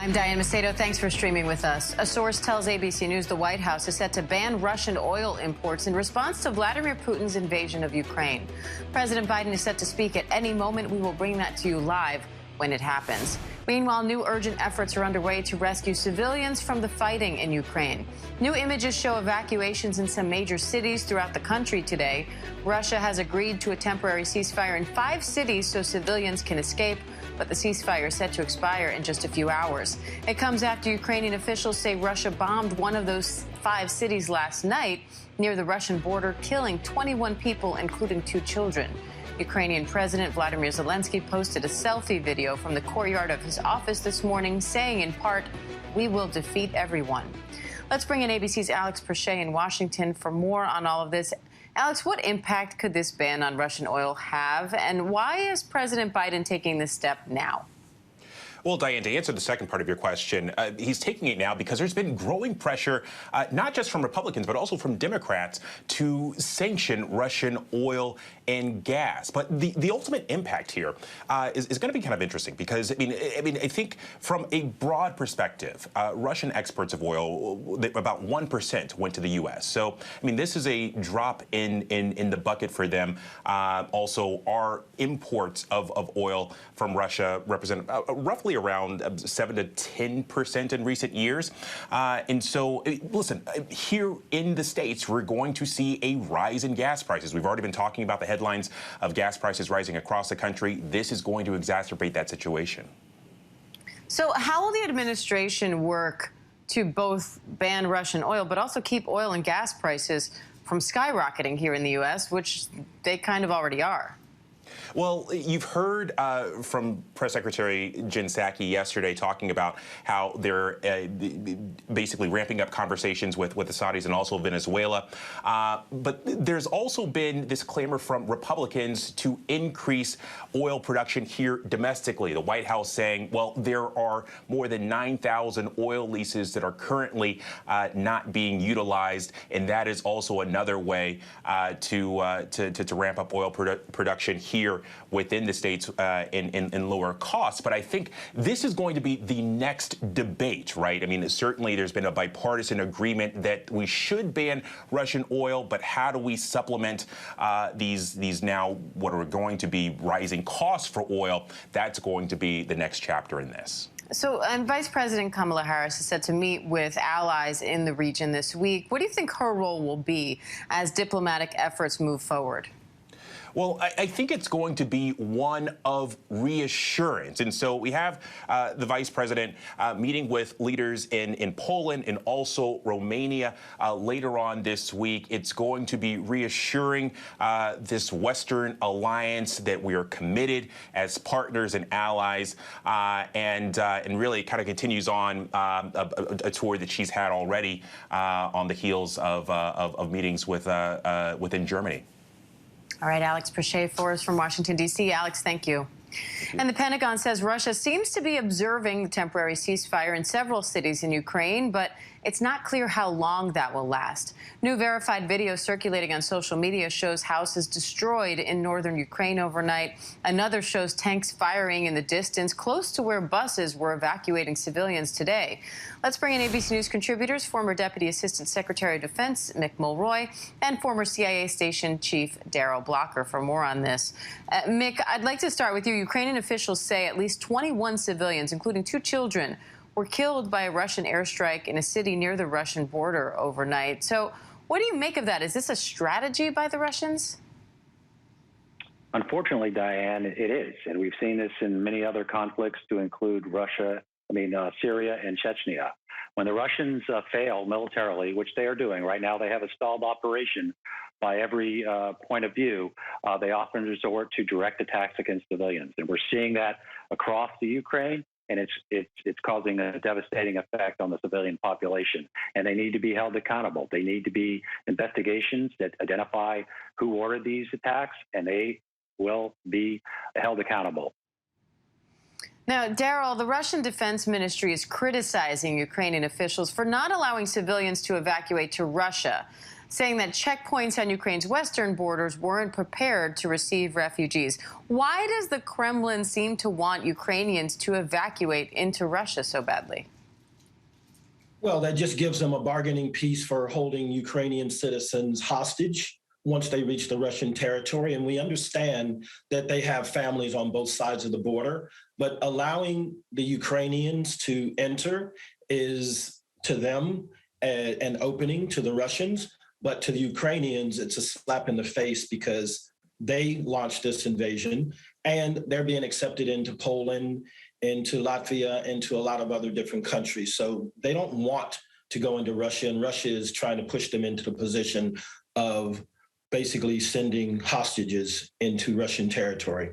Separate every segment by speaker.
Speaker 1: I'm DIANE MACEDO. Thanks for streaming with us. A source tells ABC News the White House is set to ban Russian oil imports in response to Vladimir Putin's invasion of Ukraine. President Biden is set to speak at any moment. We will bring that to you live when it happens. Meanwhile, new urgent efforts are underway to rescue civilians from the fighting in Ukraine. New images show evacuations in some major cities throughout the country today. Russia has agreed to a temporary ceasefire in 5 cities so civilians can escape, but the ceasefire is set to expire in just a few hours. It comes after Ukrainian officials say Russia bombed one of those 5 cities last night near the Russian border, killing 21 people, including 2 children. Ukrainian President Vladimir Zelensky posted a selfie video from the courtyard of his office this morning, saying in part, "We will defeat everyone." Let's bring in ABC's Alex Perche in Washington for more on all of this. Alex, what impact could this ban on Russian oil have, and why is President Biden taking this step now?
Speaker 2: Well, Diane, to answer the second part of your question, he's taking it now because there's been growing pressure, not just from Republicans, but also from Democrats to sanction Russian oil and gas. But the ultimate impact here is going to be kind of interesting because, I think from a broad perspective, Russian exports of oil, about 1% went to the U.S. So, this is a drop in the bucket for them. Also, our imports of oil from Russia represent roughly around 7 to 10% in recent years. And so, listen, here in the States, we're going to see a rise in gas prices. We've already been talking about the headlines of gas prices rising across the country. This is going to exacerbate that situation.
Speaker 1: So how will the administration work to both ban Russian oil, but also keep oil and gas prices from skyrocketing here in the U.S., which they kind of already are?
Speaker 2: Well, you've heard from Press Secretary Jen Psaki yesterday talking about how they're basically ramping up conversations with the Saudis and also Venezuela. But there's also been this clamor from Republicans to increase oil production here domestically. The White House saying, well, there are more than 9,000 oil leases that are currently not being utilized, and that is also another way to ramp up oil production here within the states in lower costs. But I think this is going to be the next debate, right? Certainly there's been a bipartisan agreement that we should ban Russian oil, but how do we supplement these now what are going to be rising costs for oil? That's going to be the next chapter in this.
Speaker 1: So, Vice President Kamala Harris is set to meet with allies in the region this week. What do you think her role will be as diplomatic efforts move forward?
Speaker 2: Well, I think it's going to be one of reassurance. And so we have the vice president meeting with leaders in Poland and also Romania later on this week. It's going to be reassuring this Western alliance that we are committed as partners and allies, and really kind of continues on a tour that she's had already on the heels of meetings within Germany.
Speaker 1: All right, Alex Perche for us from Washington, D.C. Alex, thank you. And the Pentagon says Russia seems to be observing the temporary ceasefire in several cities in Ukraine, but it's not clear how long that will last. New verified video circulating on social media shows houses destroyed in northern Ukraine overnight. Another shows tanks firing in the distance close to where buses were evacuating civilians today. Let's bring in ABC News contributors, former Deputy Assistant Secretary of Defense Mick Mulroy and former CIA Station Chief Daryl Blocker for more on this. Mick, I'd like to start with you. Ukrainian officials say at least 21 civilians, including 2 children, were killed by a Russian airstrike in a city near the Russian border overnight. So what do you make of that? Is this a strategy by the Russians?
Speaker 3: Unfortunately, Diane, it is. And we've seen this in many other conflicts to include Syria and Chechnya. When the Russians fail militarily, which they are doing right now, they have a stalled operation by every point of view, they often resort to direct attacks against civilians. And we're seeing that across the Ukraine, and it's causing a devastating effect on the civilian population. And they need to be held accountable. They need to be investigations that identify who ordered these attacks, and they will be held accountable.
Speaker 1: Now, Daryl, the Russian Defense Ministry is criticizing Ukrainian officials for not allowing civilians to evacuate to Russia. saying that checkpoints on Ukraine's western borders weren't prepared to receive refugees. Why does the Kremlin seem to want Ukrainians to evacuate into Russia so badly?
Speaker 4: Well, that just gives them a bargaining piece for holding Ukrainian citizens hostage once they reach the Russian territory. And we understand that they have families on both sides of the border, but allowing the Ukrainians to enter is to them an opening to the Russians, but to the Ukrainians, it's a slap in the face because they launched this invasion and they're being accepted into Poland, into Latvia, into a lot of other different countries. So they don't want to go into Russia, and Russia is trying to push them into the position of basically sending hostages into Russian territory.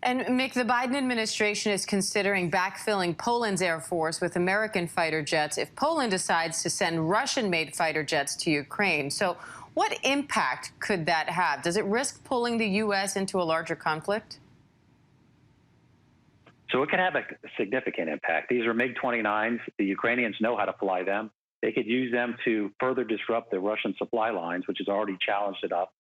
Speaker 1: And Mick, the Biden administration is considering backfilling Poland's Air Force with American fighter jets if Poland decides to send Russian-made fighter jets to Ukraine. So what impact could that have? Does it risk pulling the U.S. into a larger conflict?
Speaker 3: So it can have a significant impact. These are MiG-29s. The Ukrainians know how to fly them. They could use them to further disrupt the Russian supply lines, which has already challenged it up.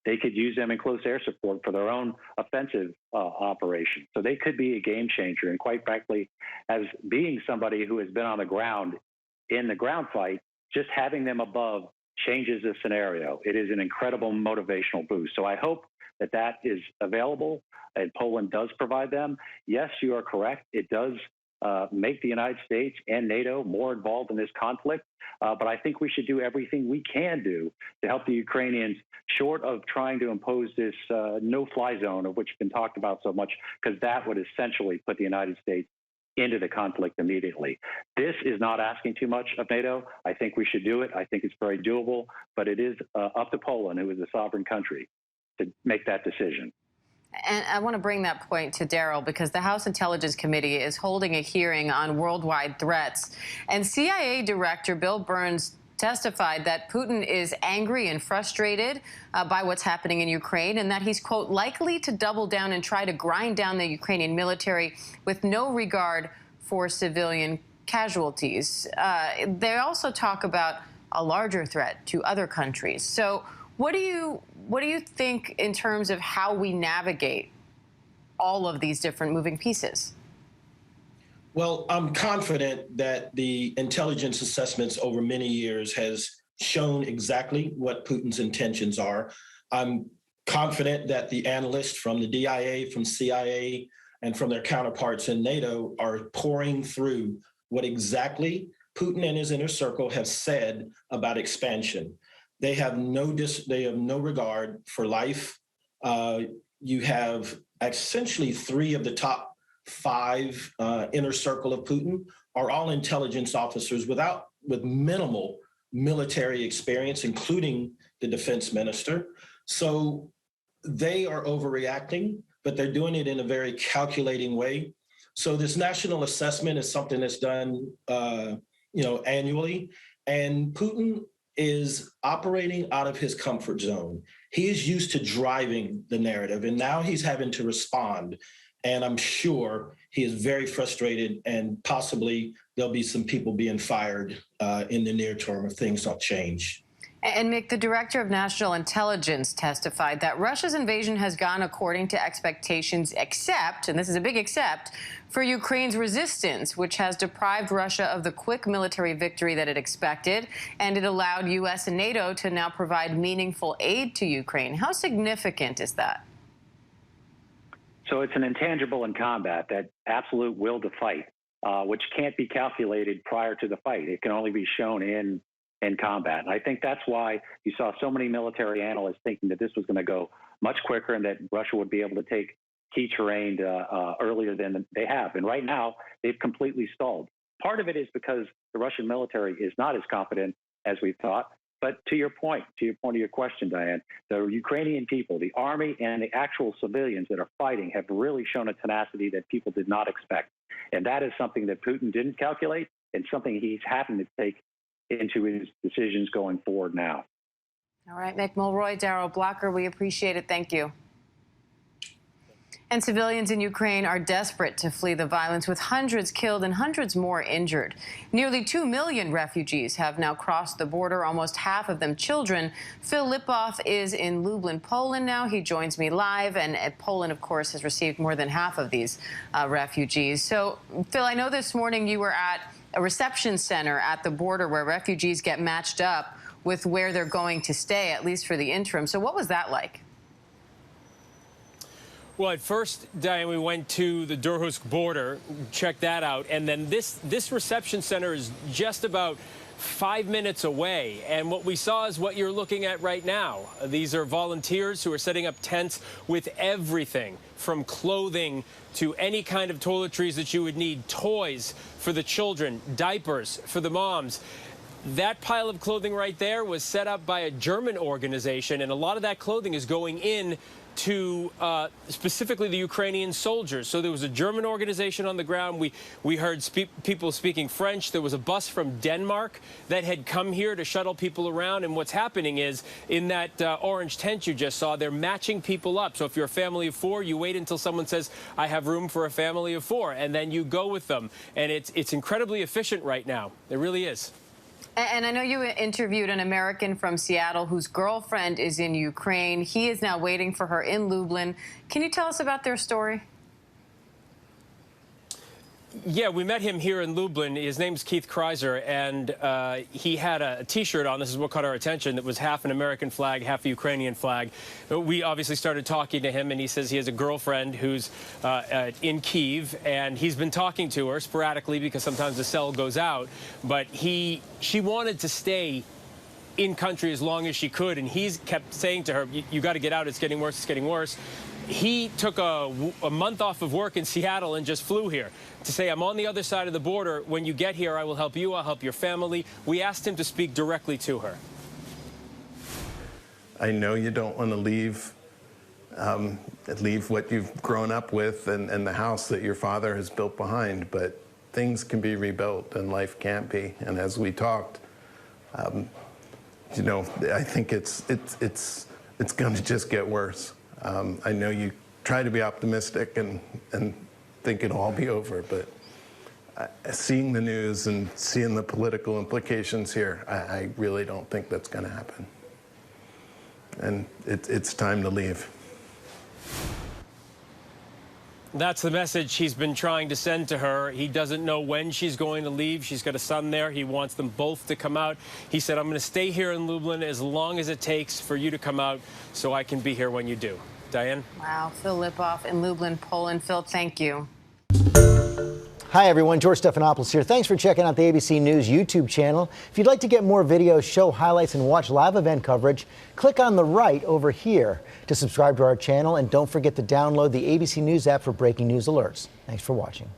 Speaker 3: They could use them in close air support for their own offensive operation. So they could be a game changer. And quite frankly, as being somebody who has been on the ground in the ground fight, just having them above changes the scenario. It is an incredible motivational boost. So I hope that that is available and Poland does provide them. Yes, you are correct. It does make the United States and NATO more involved in this conflict. But I think we should do everything we can do to help the Ukrainians, short of trying to impose this no-fly zone, of which has been talked about so much, because that would essentially put the United States into the conflict immediately. This is not asking too much of NATO. I think we should do it. I think it's very doable, but it is up to Poland, who is a sovereign country, to make that decision.
Speaker 1: And I want to bring that point to Daryl because the House Intelligence Committee is holding a hearing on worldwide threats. And CIA Director Bill Burns testified that Putin is angry and frustrated by what's happening in Ukraine and that he's, quote, likely to double down and try to grind down the Ukrainian military with no regard for civilian casualties. They also talk about a larger threat to other countries. So what do you think in terms of how we navigate all of these different moving pieces?
Speaker 4: Well, I'm confident that the intelligence assessments over many years has shown exactly what Putin's intentions are. I'm confident that the analysts from the DIA, from CIA, and from their counterparts in NATO are pouring through what exactly Putin and his inner circle have said about expansion. They have no regard for life. You have essentially 3 of the top 5 inner circle of Putin are all intelligence officers with minimal military experience, including the defense minister. So they are overreacting, but they're doing it in a very calculating way. So this national assessment is something that's done, annually, and Putin is operating out of his comfort zone. He is used to driving the narrative, and now he's having to respond. And I'm sure he is very frustrated, and possibly there'll be some people being fired in the near term if things don't change.
Speaker 1: And Mick, the director of national intelligence testified that Russia's invasion has gone according to expectations, except, and this is a big except, for Ukraine's resistance, which has deprived Russia of the quick military victory that it expected, and it allowed U.S. and NATO to now provide meaningful aid to Ukraine. How significant is that?
Speaker 3: So it's an intangible in combat, that absolute will to fight, which can't be calculated prior to the fight. It can only be shown in combat. And I think that's why you saw so many military analysts thinking that this was going to go much quicker and that Russia would be able to take key terrain earlier than they have. And right now, they've completely stalled. Part of it is because the Russian military is not as confident as we thought. But to your point of your question, Diane, the Ukrainian people, the army and the actual civilians that are fighting have really shown a tenacity that people did not expect. And that is something that Putin didn't calculate and something he's having to take into his decisions going forward now.
Speaker 1: All right, Mick Mulroy, Daryl Blocker, we appreciate it. Thank you. And civilians in Ukraine are desperate to flee the violence, with hundreds killed and hundreds more injured. Nearly 2 million refugees have now crossed the border, almost half of them children. Phil Lipoff is in Lublin, Poland now. He joins me live, and Poland, of course, has received more than half of these refugees. So, Phil, I know this morning you were at a reception center at the border where refugees get matched up with where they're going to stay, at least for the interim. So what was that like?
Speaker 5: Well, at first, Diane, we went to the Durhusk border, checked that out, and then this reception center is just about 5 minutes away. And what we saw is what you're looking at right now. These are volunteers who are setting up tents with everything from clothing to any kind of toiletries that you would need, toys for the children, diapers for the moms. That pile of clothing right there was set up by a German organization, and a lot of that clothing is going in to specifically the Ukrainian soldiers. So there was a German organization on the ground. We heard people speaking French. There was a bus from Denmark that had come here to shuttle people around. And what's happening is, in that orange tent you just saw, they're matching people up. So if you're a family of 4, you wait until someone says, I have room for a family of 4, and then you go with them. And it's incredibly efficient right now. It really is.
Speaker 1: And I know you interviewed an American from Seattle whose girlfriend is in Ukraine. He is now waiting for her in Lublin. Can you tell us about their story?
Speaker 5: Yeah, we met him here in Lublin. His name's Keith Kreiser, and he had a T-shirt on. This is what caught our attention. That was half an American flag, half a Ukrainian flag. We obviously started talking to him, and he says he has a girlfriend who's in Kyiv, and he's been talking to her sporadically because sometimes the cell goes out. But she wanted to stay in country as long as she could, and he's kept saying to her, you got to get out. It's getting worse. It's getting worse. He took a month off of work in Seattle and just flew here to say, I'm on the other side of the border. When you get here, I will help you. I'll help your family. We asked him to speak directly to her.
Speaker 6: I know you don't want to leave what you've grown up with and the house that your father has built behind, but things can be rebuilt and life can't be. And as we talked, you know, I think it's going to just get worse. I know you try to be optimistic and think it'll all be over, but seeing the news and seeing the political implications here, I really don't think that's going to happen. And it's time to leave.
Speaker 5: That's the message he's been trying to send to her. He doesn't know when she's going to leave. She's got a son there. He wants them both to come out. He said, I'm going to stay here in Lublin as long as it takes for you to come out so I can be here when you do. Diane?
Speaker 1: Wow. Phil Lipoff in Lublin, Poland. Phil, thank you.
Speaker 7: Hi, everyone. George Stephanopoulos here. Thanks for checking out the ABC News YouTube channel. If you'd like to get more videos, show highlights, and watch live event coverage, click on the right over here to subscribe to our channel. And don't forget to download the ABC News app for breaking news alerts. Thanks for watching.